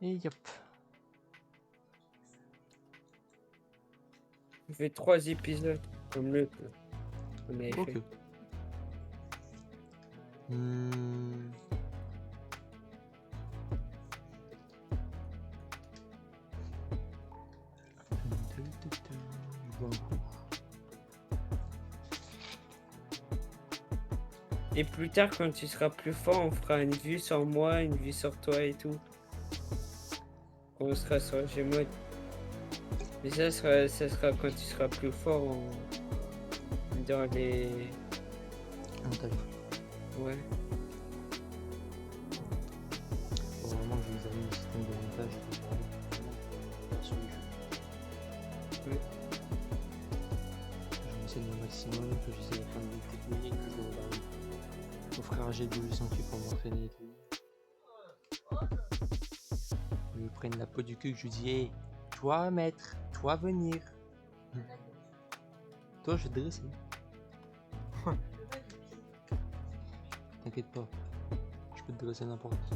Et yop. On fait 3 épisodes comme l'autre. On avait Ok. fait. Je bois un coup. Et plus tard, quand tu seras plus fort, on fera une vue sur moi, une vue sur toi et tout. Quand on sera sur Gmod. Mais ça sera quand tu seras plus fort dans les... Montage. Ouais. Faut vraiment que je vous avais un système de montage et de vraiment sur les jeux. Ouais. Je m'enseigne au maximum, que j'essaie de faire des techniques, que je demande au frère G2 du sentier pour m'entraîner et tout. Je lui prenne la peau du cul, que je lui dis hey, toi maître, toi venir. Toi je vais te dresser. T'inquiète pas, je peux te dresser n'importe qui.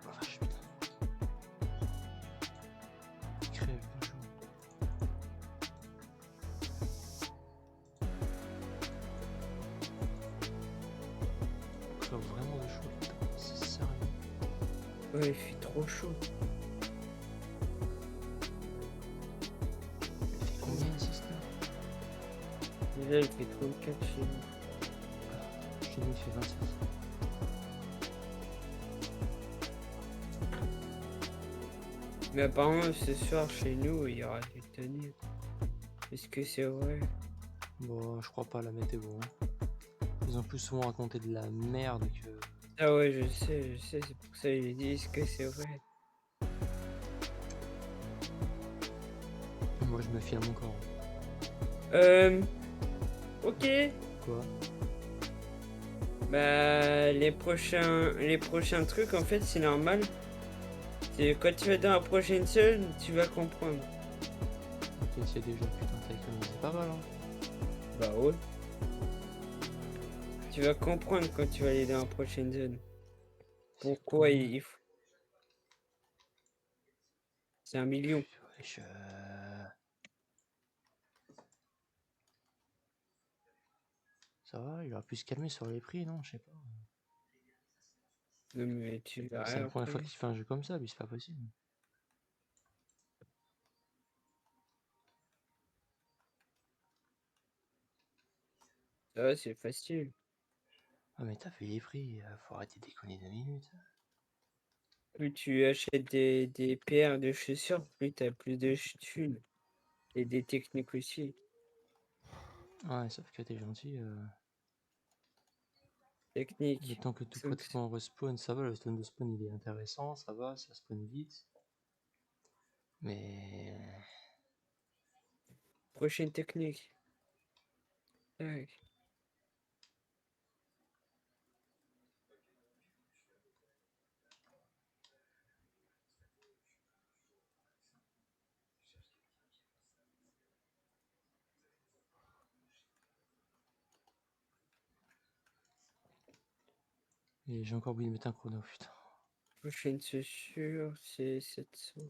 Oh vache putain. Crève de chaud. Crève vraiment de chaud, putain, c'est sérieux. Ouais, il fait trop chaud. Il fait combien ici ce temps? Et là, il fait 34 chez nous. Chez nous il fait 26. Mais apparemment, ce soir, chez nous, il y aura du tonnerre. Est-ce que c'est vrai? Bon, je crois pas à la météo. Hein. Ils ont plus souvent raconté de la merde que... Ah ouais, je sais, c'est pour ça que j'ai dit, est-ce que c'est vrai? Moi je me fie à mon corps. Ok. Quoi? Bah, les prochains trucs, en fait, c'est normal. C'est quand tu vas dans la prochaine zone, tu vas comprendre. Ok, c'est déjà, putain, t'as économisé pas mal, hein. Bah ouais. Tu vas comprendre quand tu vas aller dans la prochaine zone. Pourquoi il faut... C'est 1 million. Wesh, ça va, il aurait pu se calmer sur les prix, non? Je sais pas. Non mais tu vas C'est la rien première fois prendre. qu'il fait un jeu comme ça, mais c'est pas possible. Ça va, c'est facile. Ah mais t'as vu les prix, faut arrêter de déconner 2 minutes. Plus tu achètes des paires de chaussures, plus tu as plus de thunes. Et des techniques aussi. Ouais, sauf que t'es gentil. Le Technique. temps que tout pratiquement respawn, ça va, le stun de spawn il est intéressant, ça va, ça spawn vite. Mais... Prochaine technique. Tac. Et j'ai encore oublié de mettre un chrono, putain. Prochaine chaussure, c'est 700.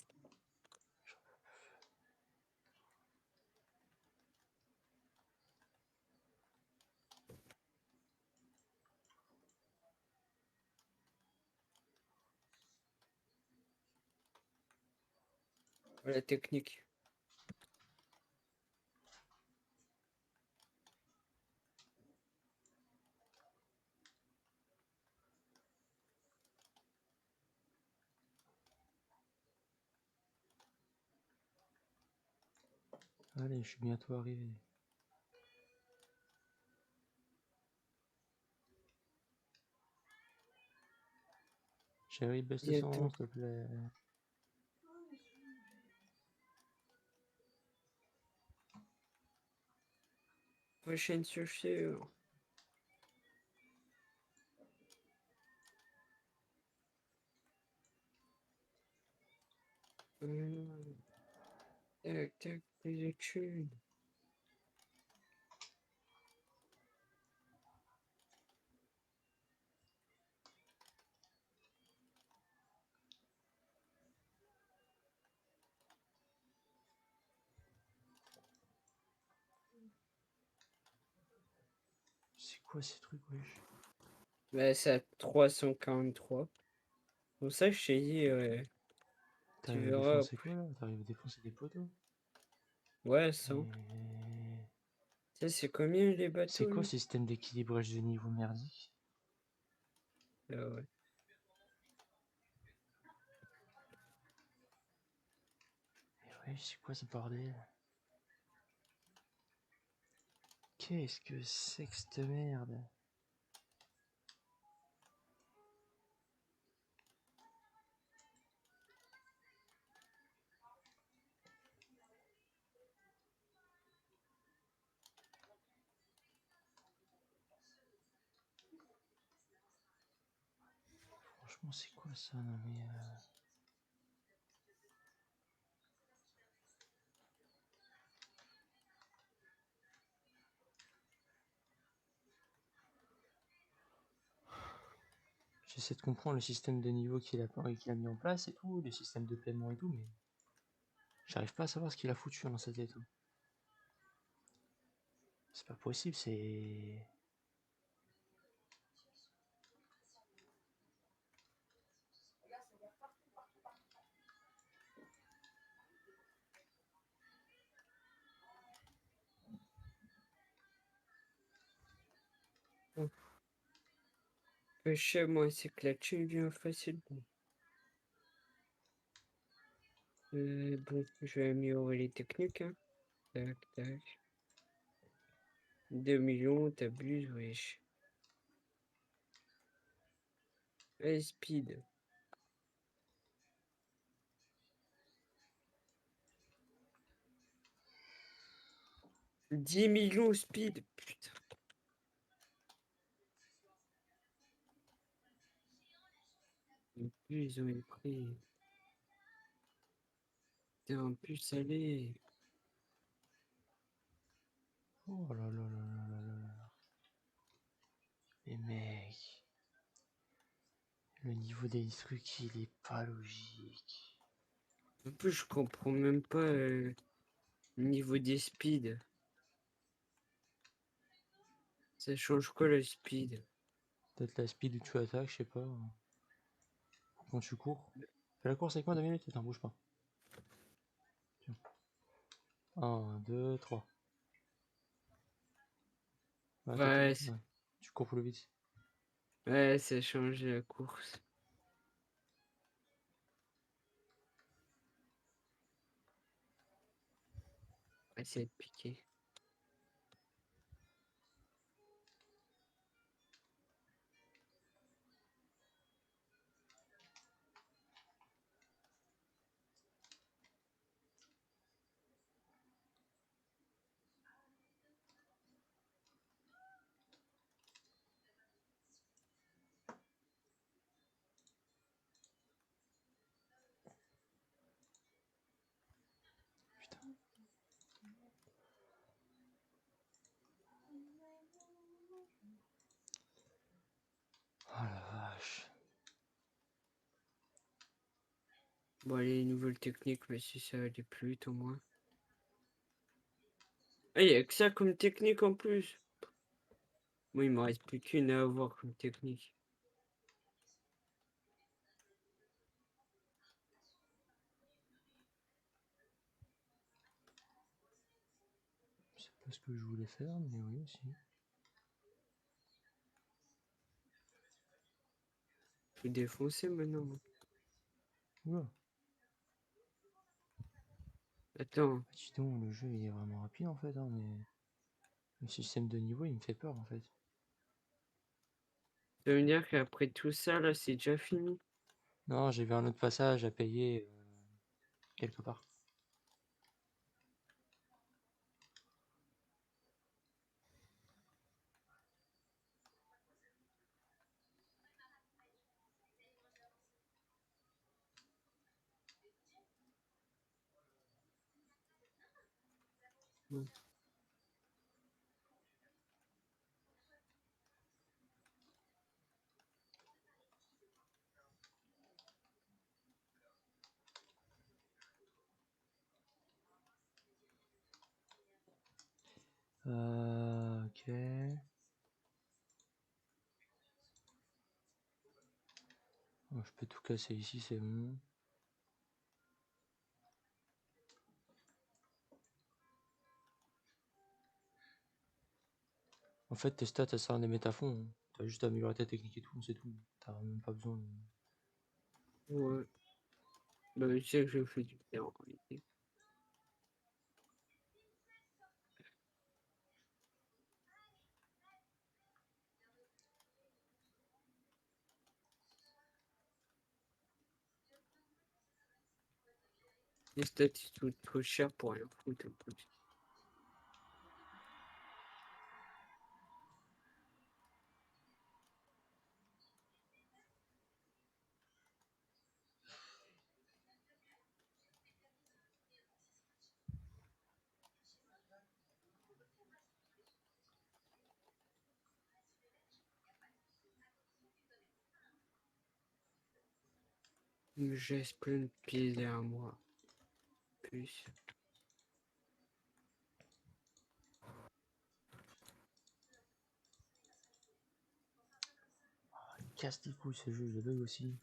La technique. Allez, je suis bientôt arrivé. Chérie, baisse le son, Bientôt. s'il te plaît. Prochaine chaussure. Tac, tac, des études. C'est quoi ces trucs, wesh? Bah, c'est à 343. Pour ça, je t'ai dit, tu T'arrives à verras. défoncer quoi là? T'arrives à défoncer des poteaux? Ouais, 100. Et... Ça, c'est combien les C'est bateaux, quoi lui? ce système d'équilibrage de niveau merdique? Ah ouais. Mais wesh, c'est quoi ce bordel? Qu'est-ce que c'est que cette merde? Franchement, c'est quoi ça? Non mais... J'essaie de comprendre le système de niveau qu'il a mis en place et tout, les systèmes de paiement et tout, mais... J'arrive pas à savoir ce qu'il a foutu dans sa tête. Hein. C'est pas possible, c'est... Le chez moi, c'est que la thune vient facilement. Bon, je vais améliorer les techniques, hein. Tac, tac. 2 millions, t'abuses, wesh. Allez, speed. 10 millions speed, putain. En plus, ils ont eu pris. Putain, en plus, allez. Oh là là là là là là. Les mecs... Le niveau des trucs, il est pas logique. En plus, je comprends même pas le niveau des speeds. Ça change quoi le speed? Peut-être la speed où tu attaques, je sais pas. Quand tu cours. Fais la course avec moi 2 minutes, attends, bouge pas. Tiens. 1, 2, 3. Ouais, attends, Ouais, ouais. Tu cours plus vite. ouais, ça change la course. Ouais, c'est être piqué. Putain. Oh la vache. Bon, les nouvelles techniques, mais si ça allait plus vite au moins. Ah, il y a que ça comme technique en plus. Moi, il me reste plus qu'une à avoir comme technique. C'est pas ce que je voulais faire, mais oui, si. Je suis défoncé maintenant. Oula. Attends, Bah, dis donc, le jeu il est vraiment rapide en fait, hein, mais le système de niveau il me fait peur en fait. ça veut dire qu'après tout ça, là, c'est déjà fini. Non, j'ai vu un autre passage à payer quelque part. Bon. Ok. Oh, je peux tout casser ici, c'est bon. En fait, tes stats, ça sert à des métafons. Hein. T'as juste à améliorer ta technique et tout, c'est tout. T'as même pas besoin de... Ouais. Bah, je sais que je fais du bien en réalité. Les stats, ils sont trop chers pour rien foutre. En plus. J'ai plein de pieds derrière moi. Plus. Casse les couilles ce jeu, il bug aussi.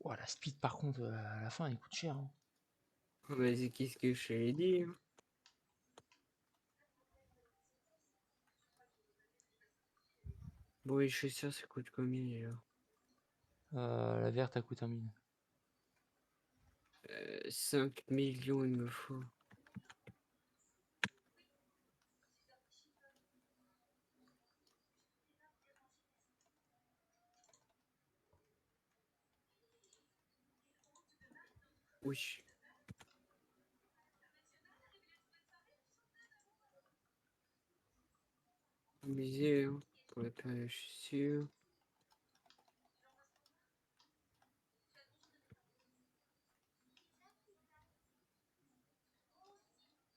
Oh, la speed par contre, à la fin, il coûte cher. Hein. Vas-y, qu'est-ce que je t'ai dit? Hein. Bon, les chaussures, ça coûte combien déjà? La verte, elle coûte 1 000. 5 millions, il me faut. Oui. Misé, hein, pour la période, je suis sûr.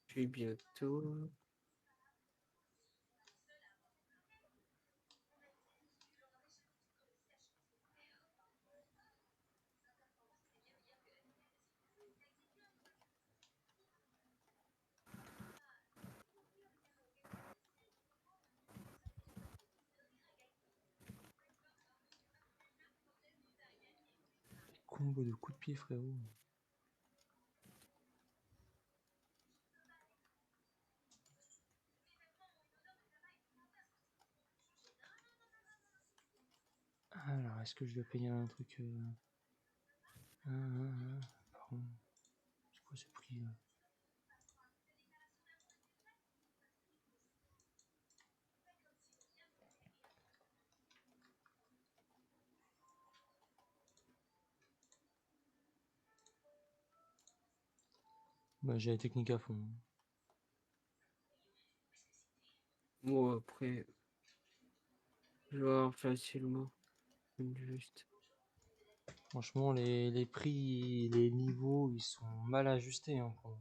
Puis bientôt. Combo de coups de pied, frérot. Alors, est-ce que je dois payer un truc pardon. C'est quoi ce prix là? Bah, j'ai la technique à fond. Bon, après, je vais voir facilement. Juste. Franchement, les prix, les niveaux, ils sont mal ajustés. Hein, pour...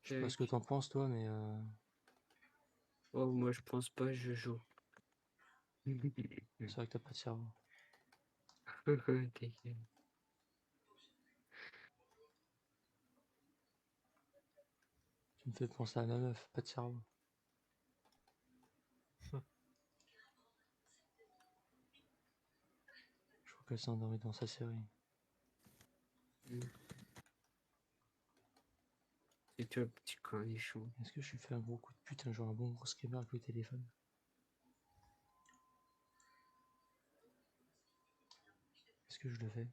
Je sais pas ce que Tac. t'en penses, toi, mais Oh, moi, je pense pas, je joue. c'est vrai que t'as pas de cerveau. T'inquiète. Tu me fais penser à ma meuf, pas de cerveau. Je crois qu'elle s'est endormie dans sa série. C'est toi, petit cornichon. Est-ce que je suis fait un gros coup de pute un jour, un bon gros screamer avec le téléphone? Est-ce que je le fais?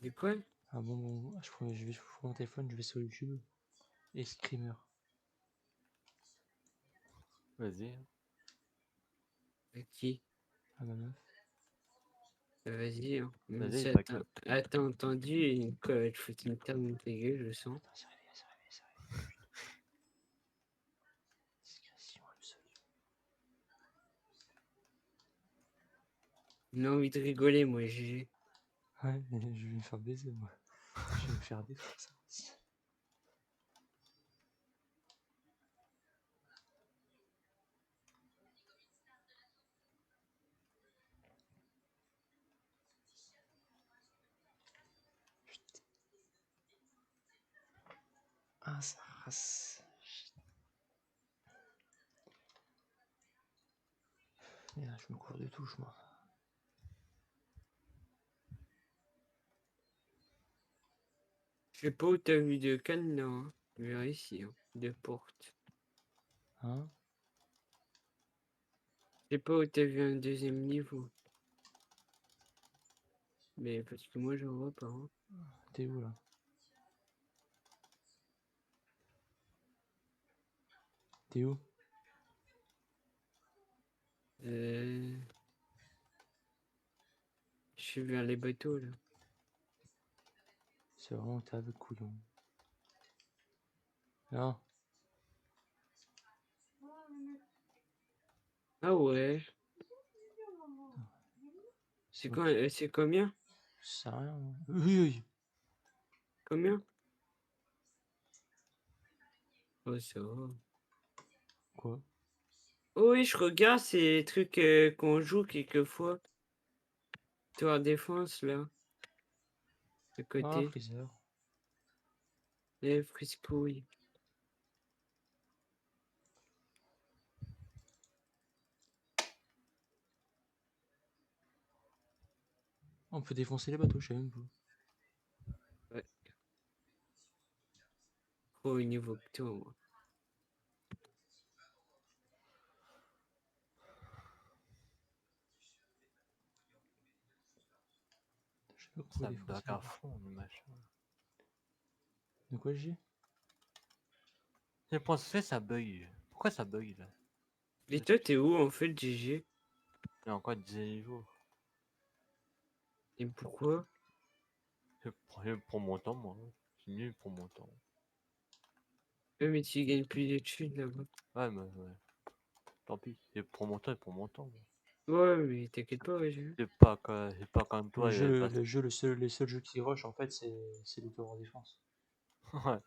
Et quoi? Ah bon, je vais sur mon téléphone, je vais sur YouTube et screamer. Vas-y. À qui? À ma meuf. Vas-y, hein. Même Vas-y, si pas t'as entendu une je fais une terre dans ta gueule, je sens. Putain, c'est réveillé, c'est réveillé, c'est réveillé. Discrétion absolue. J'ai envie de rigoler, moi, GG. Ouais, je vais me faire baiser, moi. Je vais me faire détruire ça aussi. Ah, ça rase. Merde, je me cours de touche, moi. Je sais pas où t'as vu de cadenas, hein. Vers ici, hein. De porte. Hein? Je sais pas où t'as vu un deuxième niveau. Mais parce que moi, je vois pas. Hein. T'es où, là? T'es où? Je suis vers les bateaux, là. C'est vraiment que t'es avec couillon. Non? Ah ouais. C'est Donc, quoi, c'est combien? ça sert à rien. Hein. Oui, oui. Combien? Oh, ça va. Quoi? Oh oui, je regarde ces trucs qu'on joue quelquefois. Tour défense, là. À Ah, côté. freezer. Les friscouilles. On peut défoncer les bateaux, je sais même pas. Ouais. Trop au niveau que toi, moi. Je sais pas pourquoi Ça bug défoncer les à bateaux. fond, le machin. De quoi j'ai? J'ai pensé ça bug. Pourquoi ça bug là? Et toi, t'es où, en fait, GG? Il y a encore 10 jours. Et pourquoi? Je prends mon temps, moi. C'est mieux pour mon temps. Ouais, mais tu gagnes plus de thunes, là-bas. Ouais, mais ouais. Tant pis. Je prends mon temps et pour mon temps. Moi. Ouais, mais t'inquiète pas, ouais, j'ai C'est pas comme Le toi. jeu, le jeu, les seuls jeux qui rush, en fait, c'est les tours en défense. Ouais.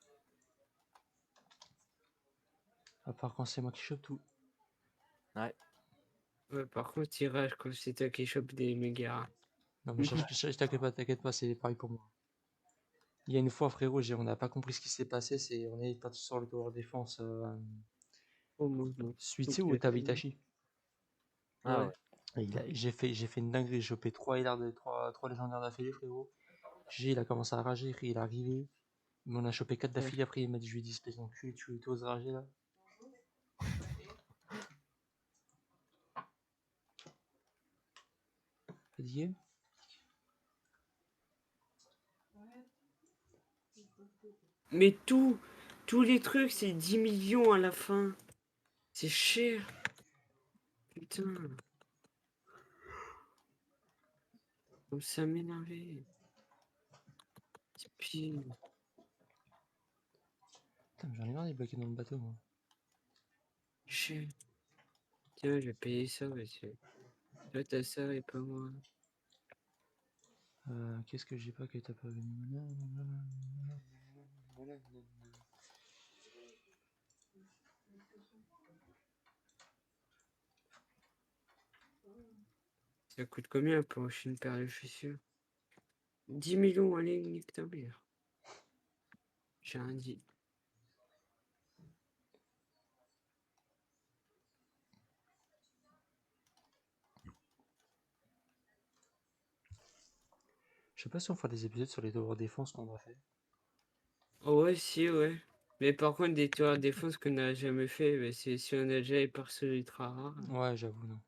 À part quand c'est moi qui chope tout. Ouais. Ouais, par contre, tirage, quand c'est toi qui chope des mégas. Non, mais t'inquiète pas, c'est pareil pour moi. Il y a une fois, frérot, on n'a pas compris ce qui s'est passé. On est parti sur le tower défense Oh mon dieu. suite, tu sais, Donc, où t'as Itachi. Ah ouais. ouais. Et j'ai fait une dinguerie. J'ai chopé 3 légendaires d'affilée, frérot. Il a commencé à rager, il est arrivé. Il m'en a chopé 4 Ouais. d'affilée. Après, il m'a dit: je lui ai dit, espèce d'enculé, tu oses rager là? Fatigué? Mais tous les trucs, c'est 10 millions à la fin. C'est cher. Putain. Comme ça m'énervait. C'est pire. Putain, j'en ai marre des bloqués dans le bateau, moi. Cher. Tiens, je vais payer ça, monsieur. Toi, t'as ça et pas moi. Qu'est-ce que j'ai pas que t'as pas vu? Ça coûte combien pour acheter une paire de chaussures? 10 millions, allez, nique ta mère. J'ai rien dit. Je sais pas si on fera des épisodes sur les tower défense qu'on a fait. Oh ouais, si, ouais. Mais par contre, des tours à défense qu'on n'a jamais fait, bah, c'est si on a déjà les persos ultra rares. Ouais, j'avoue, non.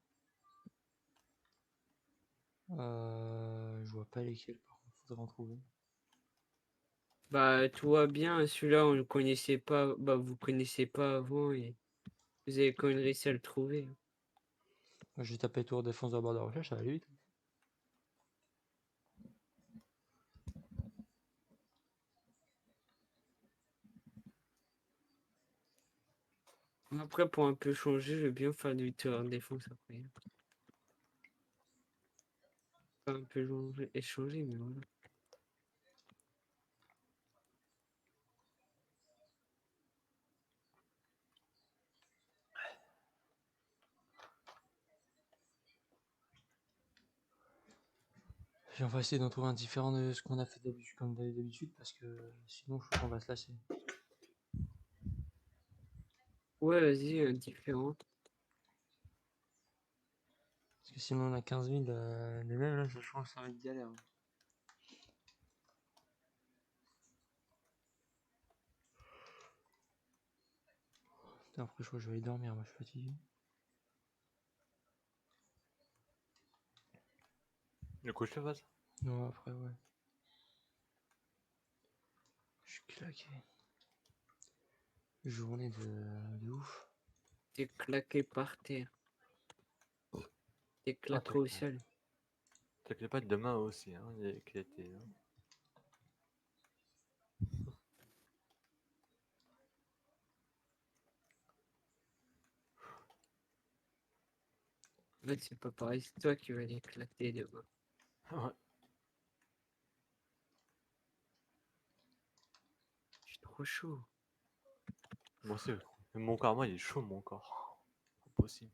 Je vois pas lesquels, par contre, faudrait en trouver. Bah, tout va bien, celui-là, on le connaissait pas. Bah, vous connaissez pas avant et vous avez quand même réussi à le trouver. Moi, j'ai tapé tour défense de la barre de recherche, ça va aller vite. Après, pour un peu changer, je vais bien faire du tour de défense après. Pas un peu échanger, mais voilà. Puis on va essayer d'en trouver un différent de ce qu'on a fait d'habitude, comme d'habitude, parce que sinon, je crois qu'on va se lasser. Ouais, vas-y, indifférent. Parce que sinon on a 15 000 les mêmes, là, je pense que ça va être galère. Putain, après, je crois que je vais aller dormir, moi, je suis fatigué. Le coucher, vas. Non, après, ouais. Je suis claqué. Journée de ouf. T'es claqué par terre. T'es Ah, claqué au sol. t'inquiète pas, demain aussi, hein, il est éclaté. Hein. Ouais, c'est pas pareil, c'est toi qui vas l'éclater demain. Ouais. Je suis trop chaud. Moi aussi, mon corps, moi, il est chaud, mon corps. Impossible.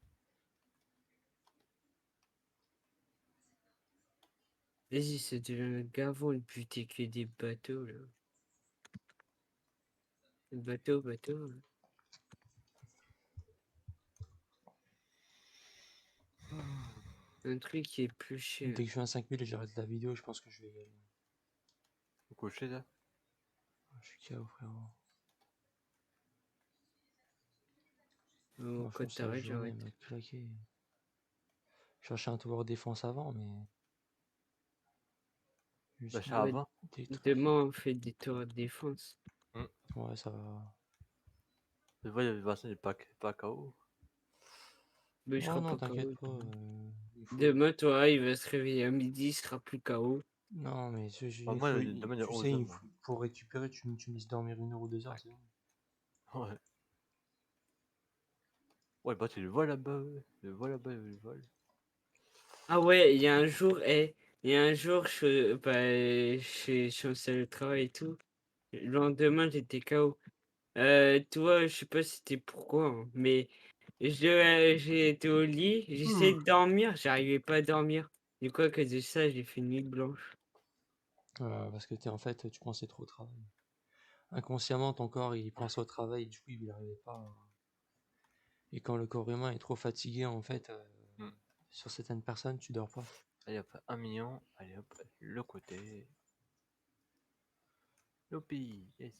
Vas-y, c'est devient gavant le buter que des bateaux là. Bateau, bateau. Là. Un truc qui est plus cher. Dès que je fais un 5000 et j'arrête la vidéo, je pense que je vais y aller. Le coucher, là. Je suis KO, frérot. Au Moi, je code pense que la t'arrêtes, journée j'arrête. m'a claqué. Je cherchais un tower défense avant, mais. Bah, Juste ça Ouais, avant. des trucs. demain on fait des tours de défense. Ouais, ça va. Tu vois, Vincent, il est pas KO. Mais je Oh serai non, pas t'inquiète KO. pas. Il faut. Demain, toi, il va se réveiller à midi, il sera plus KO. Non, mais Bah, il moi, faut. demain, il est Tu sais, 11h, moi. pour récupérer, tu me laisses dormir 1 heure ou 2 heures, c'est bon. Ouais. Ouais, bah, tu le vois là-bas, ouais. Tu le vois là-bas, il le vole. Ah ouais, il y a un jour, il y a un jour, je suis en salle de travail et tout. Le lendemain, j'étais KO. Toi, je sais pas si c'était pourquoi, hein, mais j'ai été au lit, j'essayais de dormir, j'arrivais pas à dormir. Du coup, à cause de ça, j'ai fait une nuit blanche. Parce que en fait, tu pensais trop au travail. Inconsciemment, ton corps, il pense au travail, du coup, il n'arrivait pas. Et quand le corps humain est trop fatigué, en fait, Hmm. sur certaines personnes, tu dors pas. Allez hop, 1 million. Allez hop, le côté. Youpi, yes.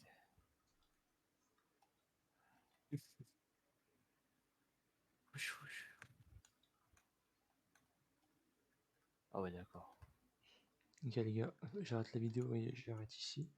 Ah ouais, d'accord. Ok, les gars, j'arrête la vidéo et j'arrête ici.